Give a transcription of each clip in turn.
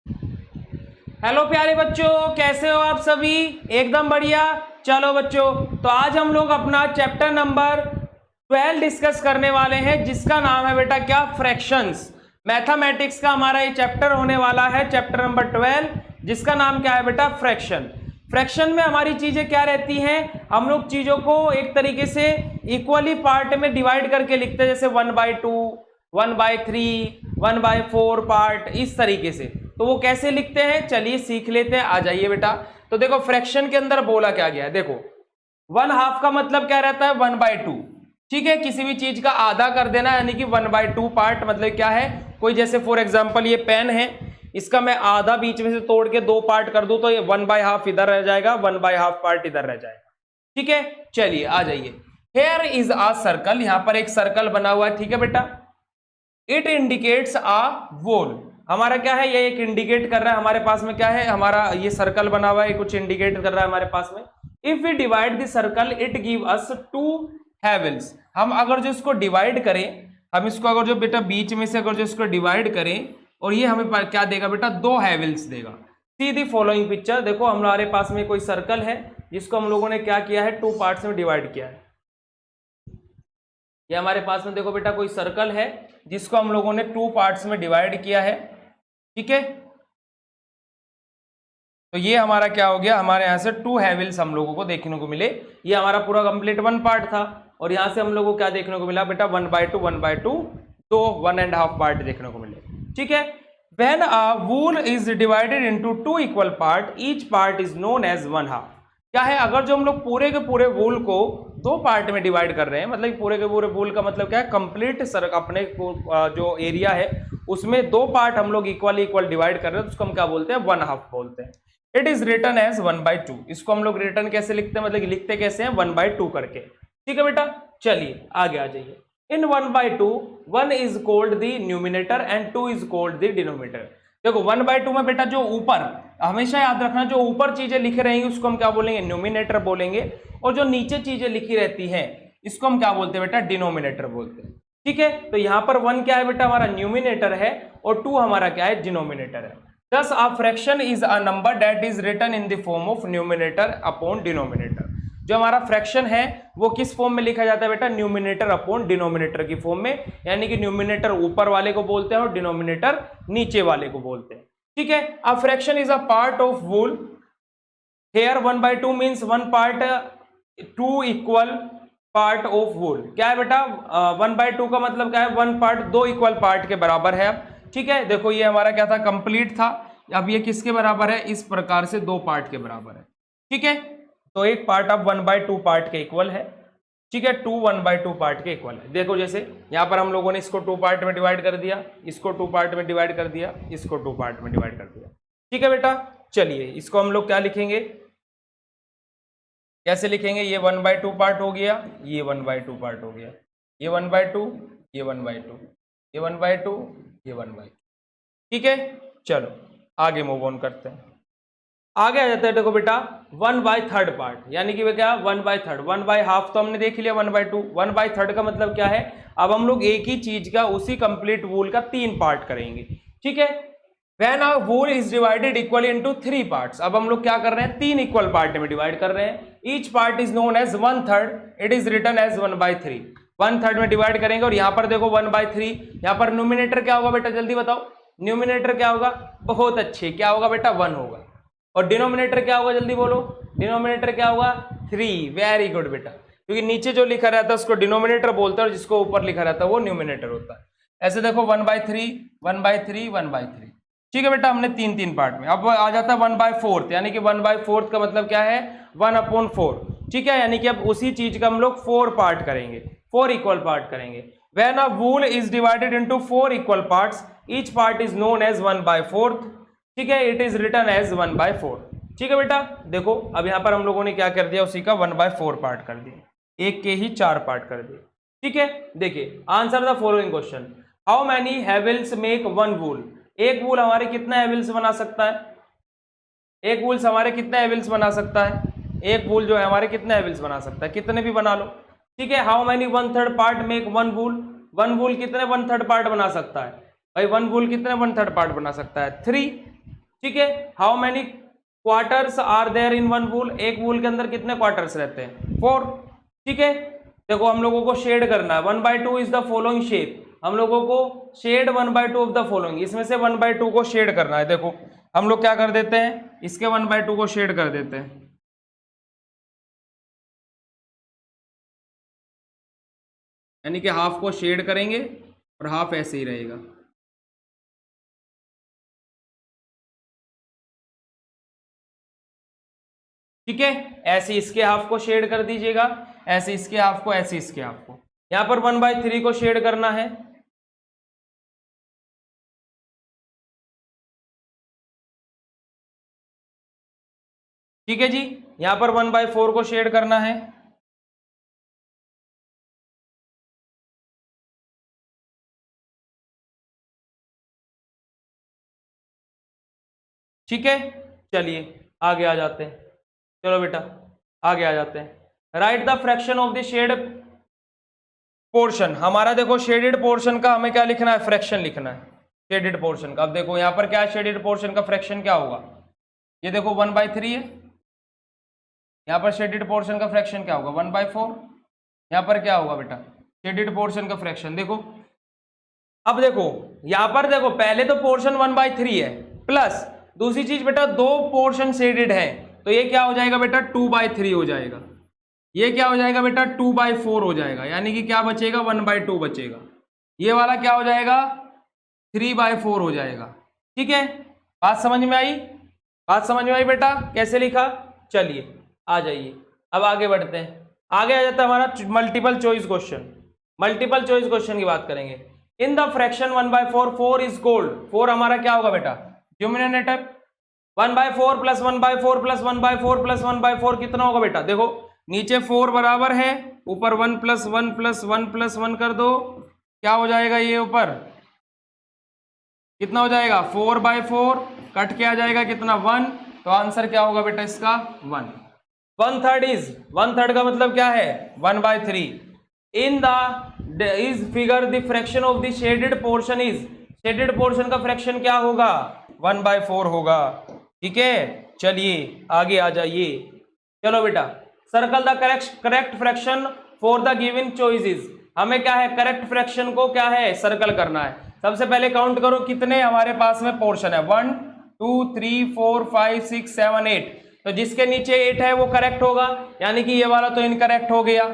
Hello प्यारे बच्चों, कैसे हो आप सभी? एकदम बढ़िया। चलो बच्चों, तो आज हम लोग अपना चैप्टर नंबर 12 डिस्कस करने वाले हैं, जिसका नाम है बेटा क्या, फ्रैक्शंस। मैथमेटिक्स का हमारा ये चैप्टर होने वाला है, चैप्टर नंबर 12, जिसका नाम क्या है बेटा, फ्रैक्शन। फ्रैक्शन में हमारी चीजें क्या रहती हैं, हम लोग चीजों को एक तरीके से इक्वली पार्ट में डिवाइड करके लिखते हैं, जैसे 1/2, 1/3, 1/4 पार्ट, इस तरीके से। तो वो कैसे लिखते हैं, चलिए सीख लेते हैं। आ जाइए बेटा। तो देखो फ्रैक्शन के अंदर बोला क्या गया है, देखो 1/2 का मतलब क्या रहता है, 1/2। ठीक है, किसी भी चीज का आधा कर देना, यानी कि 1/2 पार्ट मतलब क्या है, कोई जैसे फॉर एग्जांपल ये पेन है, इसका मैं आधा बीच में से तोड़ के 2 पार्ट कर दूं, तो ये 1/2 इधर रह जाएगा, 1/2 पार्ट इधर रह जाएगा। ठीक है, चलिए आ जाइए। हेयर इज अ सर्कल, यहां पर एक सर्कल बना हुआ है। ठीक है बेटा, इट इंडिकेट्स अ वोल, हमारा क्या है, ये एक इंडिकेट कर रहा है, हमारे पास में क्या है, हमारा ये सर्कल बना हुआ है, कुछ इंडिकेट कर रहा है हमारे पास में। If we divide the circle it give us 2 halves, हम अगर जो इसको डिवाइड करें, हम इसको अगर जो बेटा बीच में से अगर जो इसको डिवाइड करें, और ये हमें क्या देगा बेटा, 2 हेवल्स देगा। सी दी फॉलोइंग पिक्चर, देखो हमारे पास में कोई सर्कल है, जिसको हम लोगों ने क्या किया है, 2 पार्ट्स में डिवाइड किया है। ये हमारे पास में देखो बेटा कोई सर्कल है, जिसको हम लोगों ने 2 पार्ट्स में डिवाइड किया है। ठीक है, तो ये हमारा क्या हो गया, हमारे यहां से 2 हेवल्स हम लोगों को देखने को मिले। ये हमारा पूरा कंप्लीट 1 पार्ट था, और यहां से हम लोगों को क्या देखने को मिला बेटा, 1/2 1/2, तो 1.5 पार्ट देखने को मिले। ठीक है, when a whole is divided into 2 equal part, each part is known as 1/2। क्या है, अगर जो हम लोग पूरे के पूरे वूल को 2 पार्ट में डिवाइड कर रहे हैं, मतलब पूरे के पूरे वूल का मतलब क्या है, कंप्लीट अपने जो एरिया है उसमें 2 पार्ट हम लोग इक्वल डिवाइड कर रहे हैं, तो उसको हम क्या बोलते हैं, 1/2 बोलते हैं। इट इज रिटन एज 1/2, इसको हम लोग रिटर्न कैसे लिखते हैं, मतलब लिखते कैसे हैं, 1/2 करके। ठीक है बेटा, चलिए आगे आ जाइए। इन 1/2 1 is cold the numerator and 2 is cold the denominator. देखो 1/2 में बेटा जो ऊपर, हमेशा याद रखना, जो ऊपर चीजें लिख रहेंगी उसको हम क्या बोलेंगे, न्यूमिनेटर बोलेंगे, और जो नीचे चीजें लिखी रहती हैं इसको हम क्या बोलते हैं बेटा, डिनोमिनेटर बोलते हैं। ठीक है, तो यहां पर 1 क्या है बेटा, हमारा न्यूमिनेटर है, और 2 हमारा क्या है, डिनोमिनेटर है। Thus, a fraction is a number that is written in the form of numerator upon denominator. जो हमारा फ्रैक्शन है वो किस फॉर्म में लिखा जाता है बेटा, न्यूमिनेटर अपॉन डिनोमिनेटर की फॉर्म में, यानी कि न्यूमिनेटर ऊपर वाले को बोलते हैं और डिनोमिनेटर नीचे वाले को बोलते हैं। ठीक है, a fraction is a part of whole. Here 1/2 means 1 part, 2 equal part of वोल। क्या है बेटा, 1/2 का मतलब क्या है, 1 पार्ट 2 इक्वल पार्ट के बराबर है। अब ठीक है, देखो ये हमारा क्या था, कंप्लीट था, अब ये किसके बराबर है, इस प्रकार से 2 पार्ट के बराबर है। ठीक है, तो एक पार्ट अब 1/2 पार्ट के इक्वल है। ठीक है, 2 1/2 पार्ट के इक्वल है। देखो जैसे यहाँ पर हम लोगों ने इसको 2 पार्ट में डिवाइड कर दिया, इसको 2 पार्ट में डिवाइड कर दिया, इसको 2 पार्ट में डिवाइड कर दिया। ठीक है बेटा, चलिए इसको हम लोग क्या लिखेंगे, कैसे लिखेंगे, ये 1/2 पार्ट हो गया, ये 1/2 पार्ट हो गया, ये 1/2, ये 1/2, ये 1/2, ये 1/2। ठीक है, चलो आगे मूव ऑन करते हैं। आगे आ जाता है, देखो बेटा 1/3 पार्ट, यानी कि क्या 1/3, 1/2 तो हमने देख लिया, 1/2, 1/3 का मतलब क्या है, अब हम लोग एक ही चीज का, उसी कंप्लीट वूल का 3 पार्ट करेंगे। ठीक है, When a whole is divided equally into 3 parts, अब हम लोग क्या कर रहे हैं, 3 इक्वल पार्ट में डिवाइड कर रहे हैं। Each part is known as 1/3, it is written as 1/3, 1/3 में डिवाइड करेंगे, और यहां पर देखो 1/3, यहां पर न्यूमिनेटर क्या होगा बेटा, जल्दी बताओ, न्यूमिनेटर क्या होगा, बहुत अच्छे, क्या होगा बेटा, 1 होगा, और डिनोमिनेटर क्या होगा, जल्दी बोलो, डिनोमिनेटर क्या होगा, 3। वेरी गुड बेटा, क्योंकि नीचे जो लिखा रहता है उसको डिनोमिनेटर बोलते हैं, और जिसको ऊपर लिखा रहता है वो न्यूमिनेटर होता है। ऐसे देखो 1/3 1/3 1/3। ठीक है बेटा, हमने 3 पार्ट में, अब आ जाता है 1/4, यानी कि 1/4 का मतलब क्या है, 1/4। ठीक है, यानी कि अब उसी चीज का हम लोग 4 पार्ट करेंगे, 4 इक्वल पार्ट करेंगे। When a whole is divided into 4 equal parts, each part is known as 1/4। ठीक है, इट इज रिटन एज 1/4। ठीक है बेटा, देखो अब यहां पर हम लोगों ने क्या कर दिया, उसी का 1/4 पार्ट कर दिया, एक के ही 4 पार्ट कर दिए। ठीक है, देखिए answer the following question, how many Havells make 1 वूल। एक वूल हमारे कितना हेवल्स बना सकता है, एक वूल्स हमारे कितने हेवल्स बना सकता है, एक वूल जो है हमारे कितने हेवल्स बना सकता है, कितने भी बना लो। ठीक है, हाउ मैनी 1/3 पार्ट मेक 1 वूल, 1 वूल कितने 1/3 पार्ट बना सकता है, भाई 1 वूल कितने 1/3 पार्ट बना सकता है, 3। ठीक है। How many quarters are there in one wool, एक वूल के अंदर कितने क्वार्टर्स रहते हैं, 4। ठीक है, देखो हम लोगों को शेड करना है, 1/2 इज द फॉलोइंग शेप, हम लोगों को शेड 1/2 ऑफ द फॉलोइंग, इसमें से 1/2 को शेड करना है। देखो हम लोग क्या कर देते हैं, इसके 1/2 को शेड कर देते हैं, यानी कि हाफ को शेड करेंगे और हाफ ऐसे ही रहेगा। ठीक है, ऐसे इसके हाफ को शेड कर दीजिएगा, ऐसे इसके हाफ को, ऐसे इसके हाफ को। यहां पर 1/3 को शेड करना है, ठीक है जी। यहां पर 1/4 को शेड करना है, ठीक है। चलिए आगे आ जाते हैं, चलो बेटा आगे आ जाते हैं। Write the fraction of the shade portion, हमारा देखो शेडेड पोर्शन का हमें क्या लिखना है, फ्रैक्शन लिखना है शेडेड पोर्शन का। अब देखो यहां पर क्या है, शेडेड पोर्शन का फ्रैक्शन क्या होगा, ये देखो 1/3 है, यहां पर शेडेड पोर्शन का फ्रैक्शन क्या होगा 1/4, यहां पर क्या होगा बेटा शेडेड पोर्शन का फ्रैक्शन। देखो अब देखो यहां पर देखो पहले तो पोर्शन 1/3 है, प्लस दूसरी चीज बेटा दो पोर्शन शेडेड है, तो ये क्या हो जाएगा बेटा 2/3 हो जाएगा, ये क्या हो जाएगा बेटा 2/4 हो जाएगा, यानी कि क्या बचेगा 1/2 बचेगा, ये वाला क्या हो जाएगा 3/4 हो जाएगा। ठीक है, बात समझ में आई, बात समझ में आई बेटा, कैसे लिखा। चलिए आ जाइए, अब आगे बढ़ते हैं, आगे आ जाता है हमारा multiple choice question. Multiple choice question की बात करेंगे। In the fraction 1/4 4 is gold, 4 हमारा क्या होगा बेटा डिनोमिनेटर, 1/4 प्लस 1/4 प्लस 1/4 प्लस 1/4 कितना होगा बेटा, देखो नीचे 4 बराबर है, ऊपर 1 प्लस 1 प्लस 1 प्लस 1 कर दो, क्या हो जाएगा ये ऊपर कितना हो जाएगा 4/4, कट के आ जाएगा कितना 1, तो आंसर क्या होगा बेटा इसका 1। 1/3 का मतलब क्या है 1/3। In the is figure the fraction of the shaded portion is, shaded portion का फ्रैक्शन क्या होगा 1/4 होगा। ठीक है, चलिए आगे आ जाइए, चलो बेटा circle the correct fraction for the given choices, हमें क्या है करेक्ट फ्रैक्शन को क्या है सर्कल करना है। सबसे पहले काउंट करो कितने हमारे पास में पोर्शन है 1 2 3 4 5 6 7 8, तो जिसके नीचे 8 है वो करेक्ट होगा, यानी कि ये वाला तो इनकरेक्ट हो गया।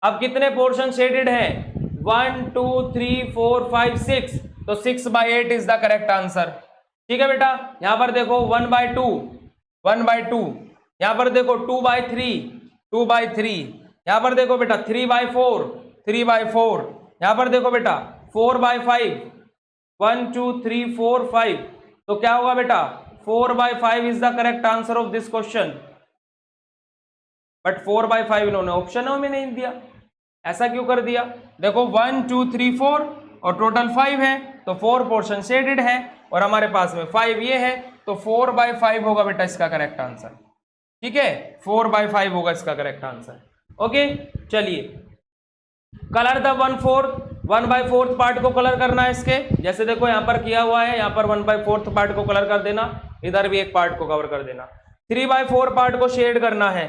अब कितने पोर्शन शेडेड हैं 1 2 3 4 5 6, तो 6/8 इज द करेक्ट आंसर। ठीक है बेटा, यहां पर देखो 1/2, यहां पर देखो 2/3, यहां पर देखो बेटा 3/4, यहां पर देखो बेटा 4/5, 1 2 3 4 5, तो क्या होगा बेटा 4/5 is the correct answer of this question. But 4/5 इन्होंने ऑप्शन में नहीं दिया, ऐसा क्यों कर दिया, देखो 1 2 3 4 और टोटल 5 है, तो 4 पोर्शन शेडेड है और हमारे पास में 5 ये है, तो 4/5 होगा बेटा इसका करेक्ट आंसर। ठीक है, 4/5 होगा इसका करेक्ट आंसर। ओके, चलिए कलर द 1/4 पार्ट को कलर करना है इसके, जैसे देखो यहां पर किया हुआ है, यहां पर 1/4 पार्ट को कलर कर देना, इधर भी एक पार्ट को कवर कर देना। 3/4 पार्ट को शेड करना है,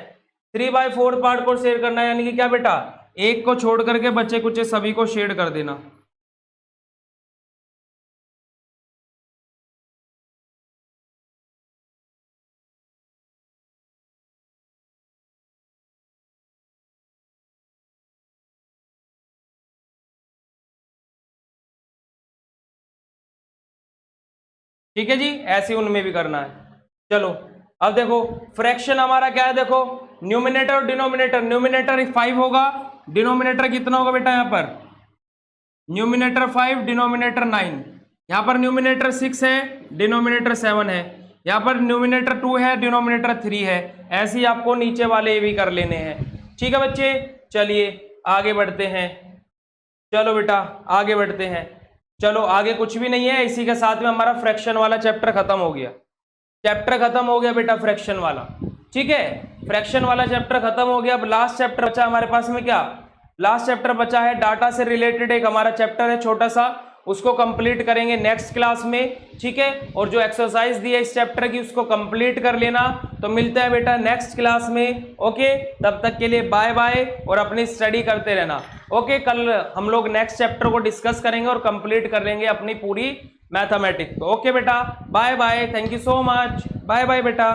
3/4 पार्ट को शेड करना है, यानी कि क्या बेटा एक को छोड़ करके बच्चे कुछ सभी को शेड कर देना। ठीक है जी, ऐसे उनमें भी करना है। चलो अब देखो फ्रैक्शन हमारा क्या है, देखो न्यूमिनेटर और डिनोमिनेटर, न्यूमिनेटर 5 होगा, डिनोमिनेटर कितना होगा बेटा यहाँ पर न्यूमिनेटर 5 डिनोमिनेटर 9, यहाँ पर न्यूमिनेटर 6 है डिनोमिनेटर 7 है, यहाँ पर न्यूमिनेटर 2 है डिनोमिनेटर 3 है, ऐसे ही आपको नीचे वाले भी कर लेने हैं। ठीक है बच्चे, चलिए आगे बढ़ते हैं, चलो बेटा आगे बढ़ते हैं। चलो आगे कुछ भी नहीं है, इसी के साथ में हमारा फ्रैक्शन वाला चैप्टर खत्म हो गया, चैप्टर खत्म हो गया बेटा फ्रैक्शन वाला। ठीक है, फ्रैक्शन वाला चैप्टर खत्म हो गया। अब लास्ट चैप्टर बचा हमारे पास में, क्या लास्ट चैप्टर बचा है डाटा से रिलेटेड, एक हमारा चैप्टर है छोटा सा, उसको कंप्लीट करेंगे नेक्स्ट क्लास में, ठीक है। और जो एक्सरसाइज दी है इस चैप्टर की उसको कंप्लीट कर लेना। तो मिलते हैं बेटा नेक्स्ट क्लास में, ओके। तब तक के लिए बाय बाय और अपनी स्टडी करते रहना, ओके। कल हम लोग नेक्स्ट चैप्टर को डिस्कस करेंगे और कंप्लीट कर लेंगे अपनी पूरी मैथमेटिक्स, ओके बेटा। Bye bye, thank you so much, bye bye बेटा।